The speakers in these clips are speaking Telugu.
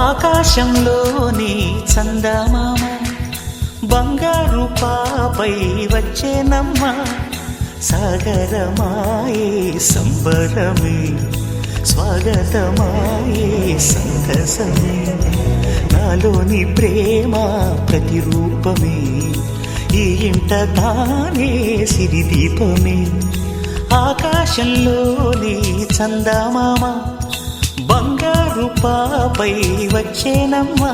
ఆకాశంలోని చందమామ బంగారు పాపై వచ్చేనమ్మ సాగరమాయే సంబరమే స్వాగతమాయే సంతసమే నాలోని ప్రేమ ప్రతిరూపమే ఈ ఇంట తానే సిరిదీపమే ఆకాశంలోని చందమామ బంగారు పాపై వచ్చేనమ్మా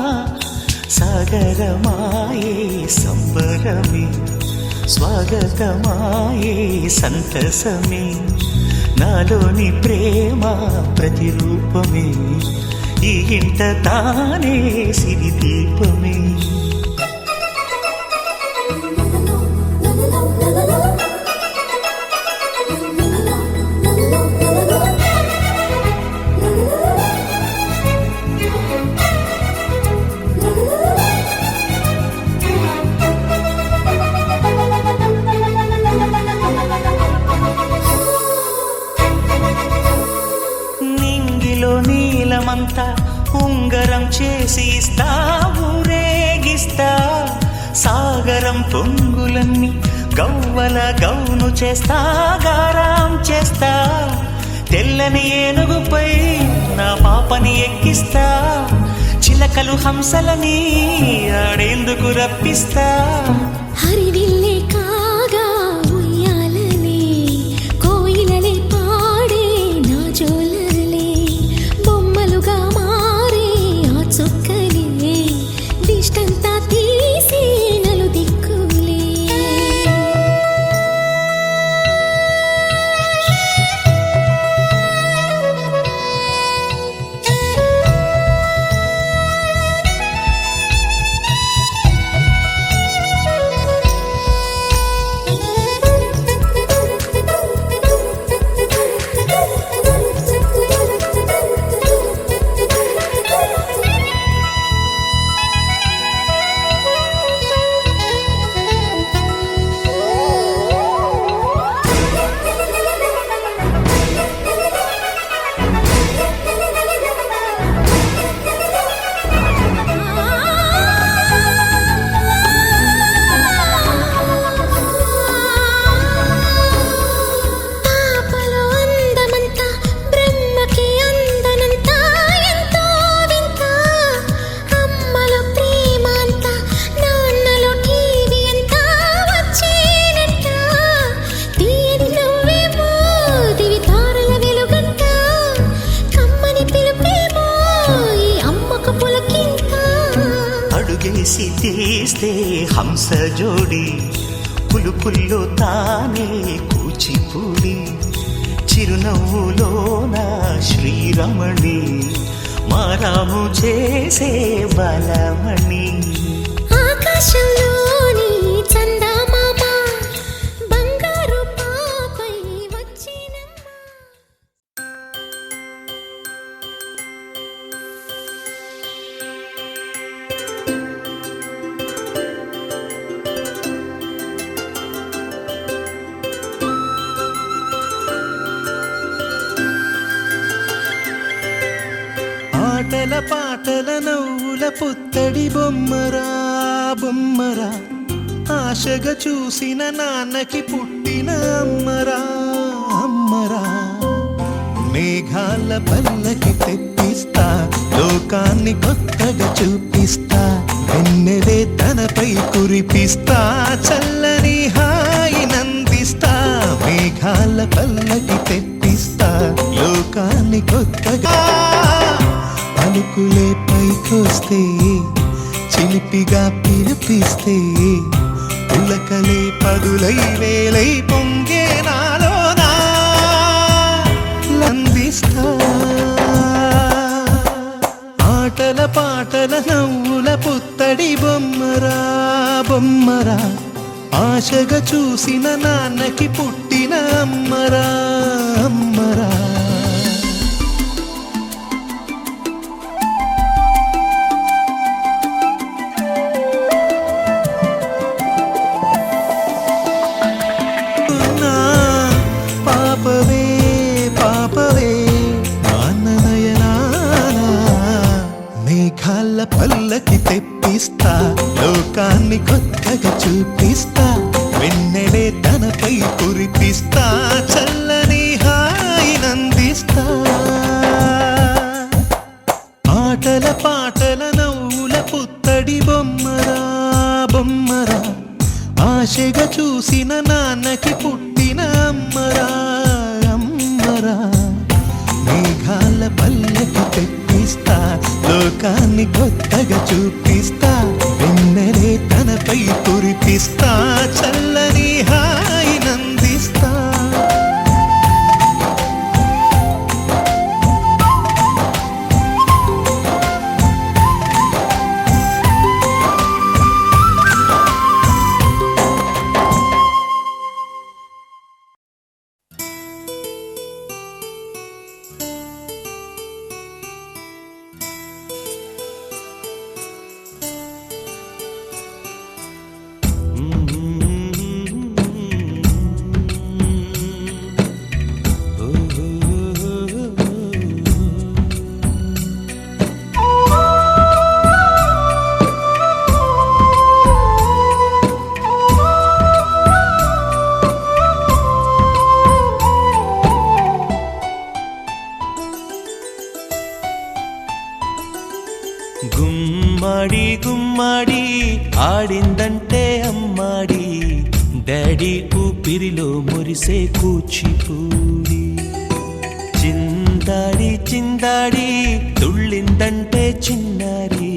సాగరమాయే సంబరమే స్వాగతమాయే సంతసమే నాలోని ప్రేమ ప్రతిరూపమే ఈ ఇంట తానే సిరిదీపమే నీలమంతా ఉంగరం చేసి ఇస్తా ఊరేగిస్తా సాగరం పొంగులన్నీ గవ్వల గౌను చేస్తా గారాం చేస్తా తెల్లని ఏనుగుపై నా పాపని ఎక్కిస్తా చిలకలు హంసలని ఆడేందుకు రప్పిస్తా హరివిల్లే కాగా ఉయ్యాలలే కోయిలలే పాడే నా జోలలే బొమ్మలుగా మారే ఆ చుక్కలే దిష్టంతా తీసి నలు దిక్కులే అడుగేసి తీస్తే హంస జోడి పులుపుల్లో తానే కూచిపూడి చిరునవ్వులోన శ్రీరమణి మారాము చేసే బలమణి ఆకాశంలోని చందమామ బంగారు పాపై వచ్చినమ్మ ఆటల పాటల నవ్వుల పుత్తడి బొమ్మరా బొమ్మరా ఆశగా చూసిన నాన్నకి పుట్టిన అమ్మరా అమ్మరా మేఘాల పల్లకి తెప్పిస్తా లోకాన్ని కొత్తగా చూపిస్తా వెన్నెలే తనపై కురిపిస్తా చల్లని హాయి నందిస్తా మేఘాల పల్లకి తెప్పిస్తా లోకాన్ని కొత్తగా పలుకులే పైకొస్తే చిలిపిగా పిలిపిస్తే పులకలే పదులై వేలై పొంగే నాలోనా లందిస్తా ఆటల పాటల నవ్వుల పుత్తడి బొమ్మరా బొమ్మరా ఆశగా చూసిన నాన్నకి పుట్టిన అమ్మరా అమ్మరా పల్లకి తెప్పిస్తా లోకాన్ని కొత్తగా చూపిస్తా వెన్నెలే తనపై కురిపిస్తా చల్లని హాయినందిస్తా ఆటల పాటల నవ్వుల పుత్తడి బొమ్మరా బొమ్మరా ఆశగా చూసిన నాన్నకి పుట్టిన అమ్మరా అమ్మరా మేఘాల పల్లకి తెప్పిస్తా లోకాన్ని కొత్తగా చూపిస్తా వెన్నెలే తనపై కురిపిస్తా చల్లని హాయినందిస్తా గుమ్మడి గుమ్మడి ఆడిందంటే అమ్మాడి డాడీ ఊపిరిలో మురిసే కూచిపూడి చిందాడి చిందాడి తుళ్ళిందంటే చిన్నారి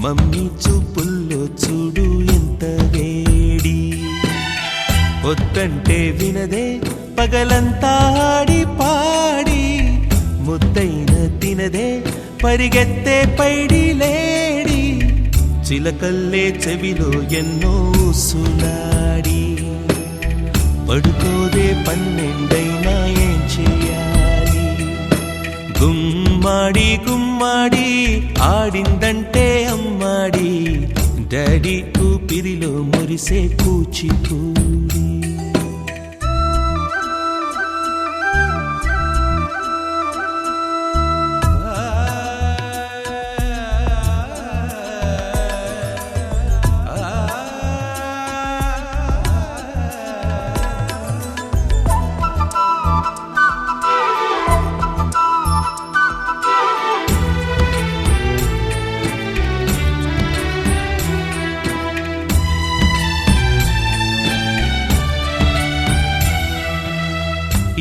మమ్మీ చూపుల్లో చూడు ఎంత వేడి వద్దంటే వినదే పగలంతా ఆడి పాడి ముద్దైన తినదే పరిగెత్తే పైడి లేడి చిలకల్లే చెవిలో ఎన్నో సులాడి పడుకోదే పన్నెండైనా ఏం చేయాలి గుమ్మాడి గుమ్మాడి ఆడిందంటే అమ్మాడి డాడీ ఊపిరిలో మురిసే కూచిపూడి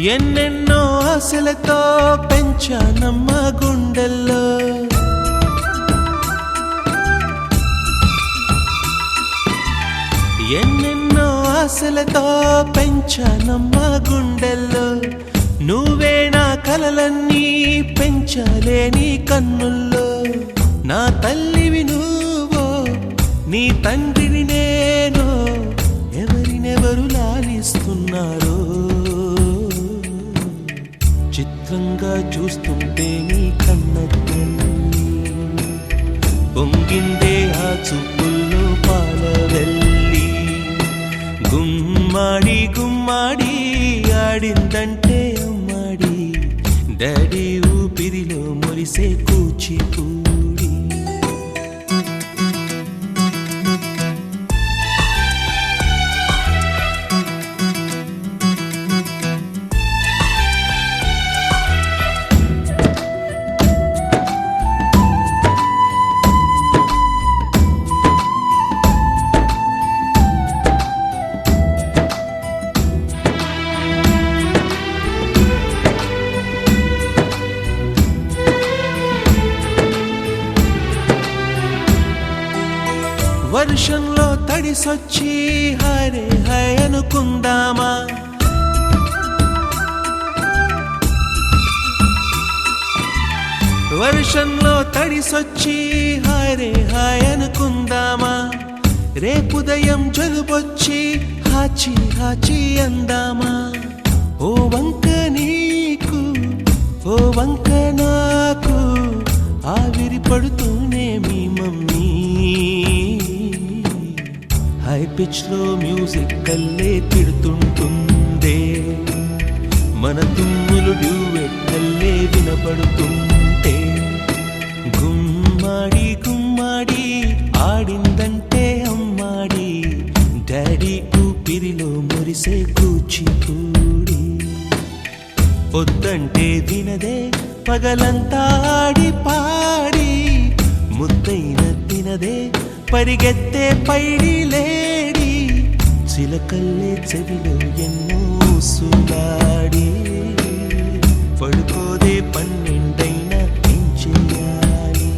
ఎన్నెన్నో ఆశలతో పెంచానమ్మ గుండెల్లో ఎన్నెన్నో ఆశలతో పెంచానమ్మ గుండెల్లో నువ్వే నా కలలన్నీ పెంచాలే నీ కన్నుల్లో నా తల్లివి నువ్వో నీ తండ్రిని నేను ఎవరినెవరు లాలిస్తున్నారో చిత్రంగా చూస్తుంటే నీ కన్న తల్లి పొంగిందే ఆ చూపుల్లో పాలవెల్లి గుమ్మాడి గుమ్మాడి ఆడిందంటే అమ్మాడి డాడీ ఊపిరిలో మురిసే కూచిపూడి వర్షంలో తడిసొచ్చి హరే హై అనుకుందామా వర్షంలో తడిసొచ్చి హరే హై అనుకుందామా రేపుదయం జలుబొచ్చి హాచి హాచి అందామా ఓ వంక నీకు ఓ వంక నాకు ఆవిరి పడుతూనే మీ మమ్మీ హై పిచ్ లో మ్యూజిక్ కల్లే తిడుతుంటుందే మన తుమ్ములు డ్యూయెట్ కల్లే వినపడుతుంటే గుమ్మాడి గుమ్మ పగలంతా ఆడి పాడి ముద్దైన తినదే పరిగెత్తే పైడి లేడి చిలకల్లే చెవిలో ఎన్నో సులాడి పడుకోదే పన్నెండైనా ఏం చెయ్యాలి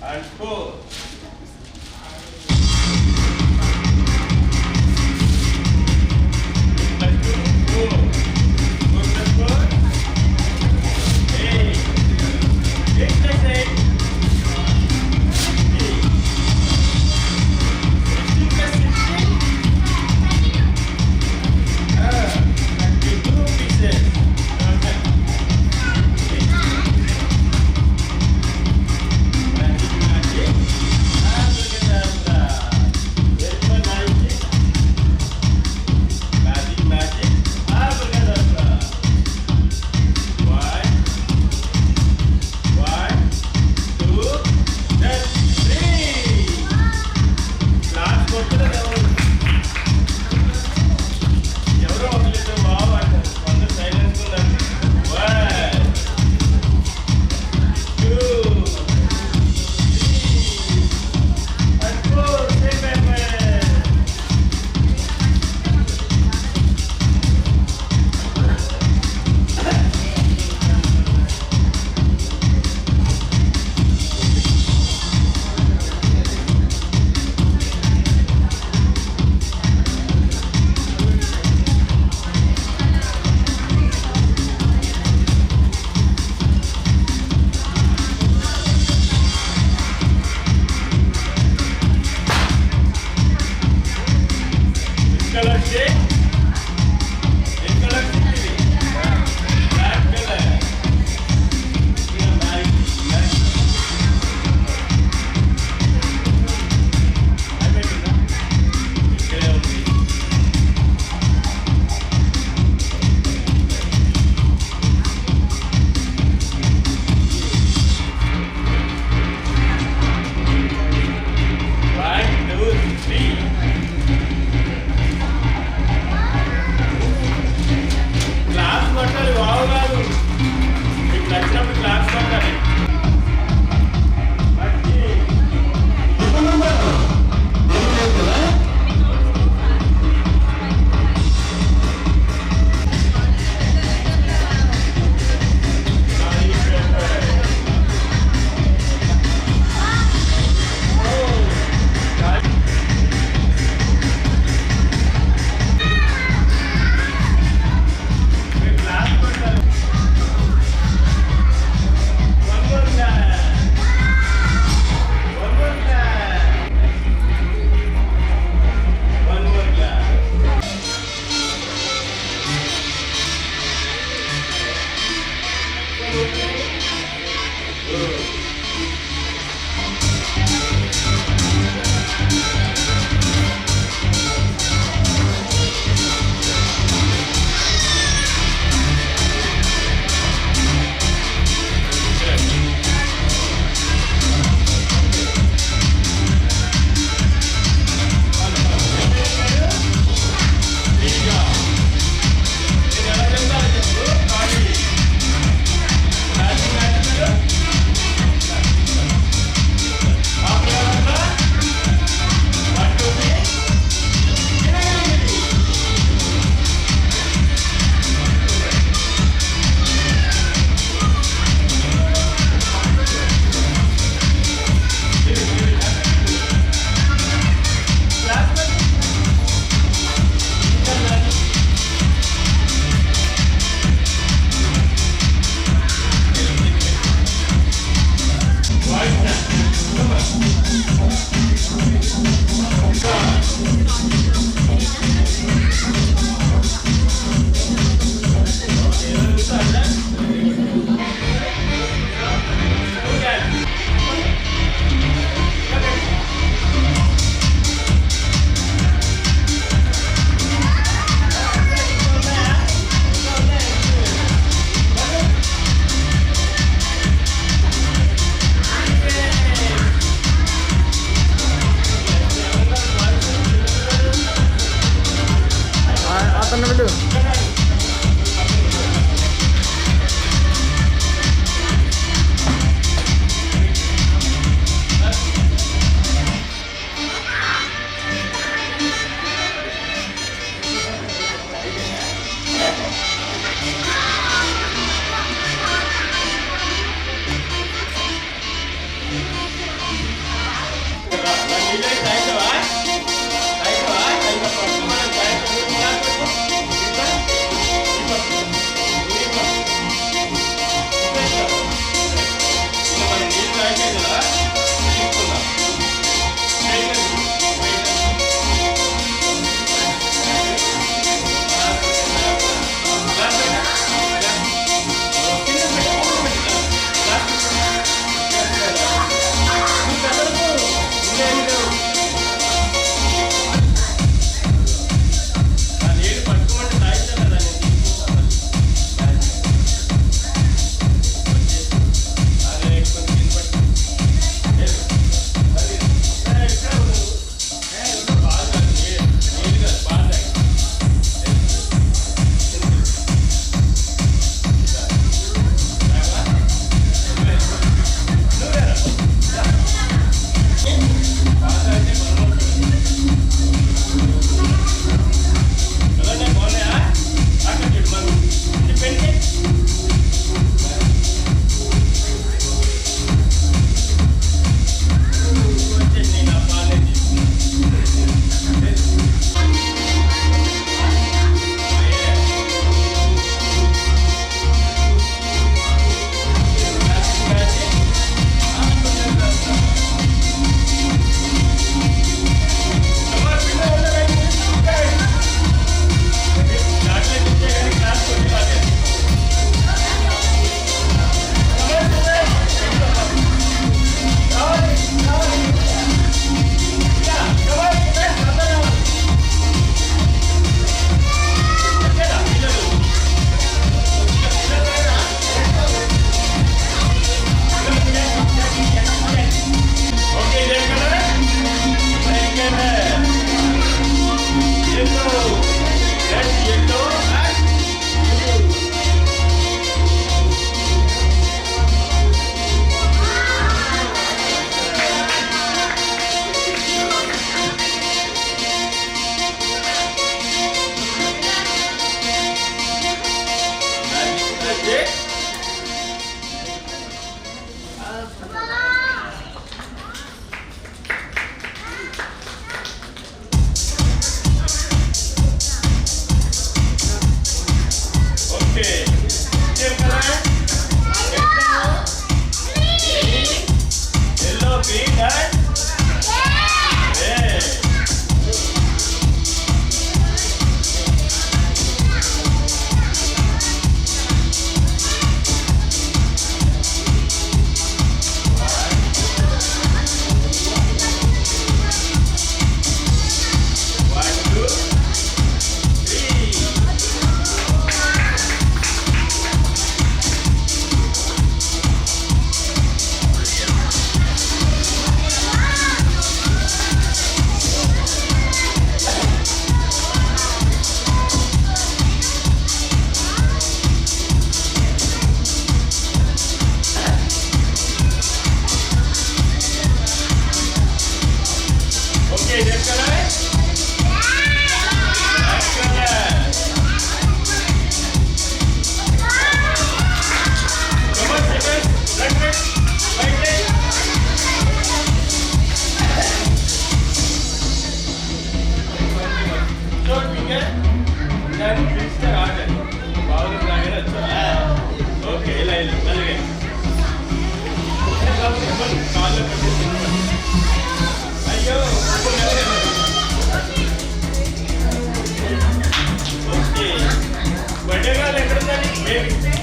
and 4. Let's do 4. 4 plus 4. 8. Okay ఇలా అలాగే కాళ్ళు ఏ